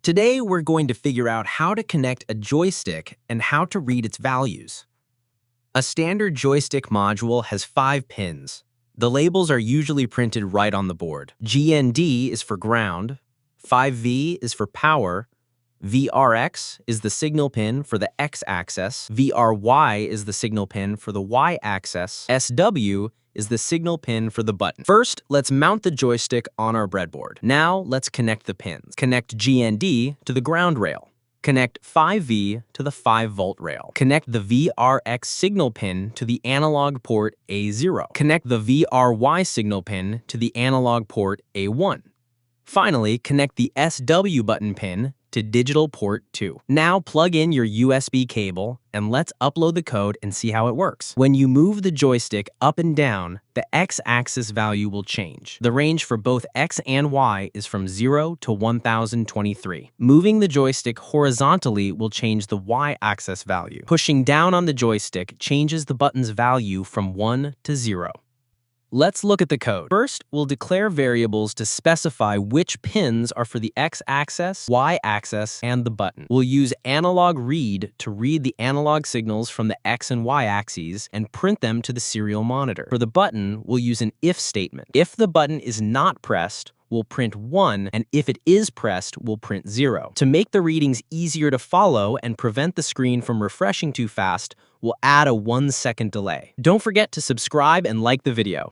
Today, we're going to figure out how to connect a joystick and how to read its values. A standard joystick module has 5 pins. The labels are usually printed right on the board. GND is for ground, 5V is for power, VRX is the signal pin for the X-axis, VRY is the signal pin for the Y-axis, SW is the signal pin for the button. First, let's mount the joystick on our breadboard. Now, let's connect the pins. Connect GND to the ground rail. Connect 5V to the 5-volt rail. Connect the VRX signal pin to the analog port A0. Connect the VRY signal pin to the analog port A1. Finally, connect the SW button pin to digital port 2. Now plug in your USB cable and let's upload the code and see how it works. When you move the joystick up and down, the X-axis value will change. The range for both X and Y is from 0 to 1023. Moving the joystick horizontally will change the Y-axis value. Pushing down on the joystick changes the button's value from 1 to 0. Let's look at the code. First, we'll declare variables to specify which pins are for the X-axis, Y-axis, and the button. We'll use analog read to read the analog signals from the X and Y axes and print them to the serial monitor. For the button, we'll use an if statement. If the button is not pressed, we'll print 1, and if it is pressed, we'll print 0. To make the readings easier to follow and prevent the screen from refreshing too fast, we'll add a 1-second delay. Don't forget to subscribe and like the video.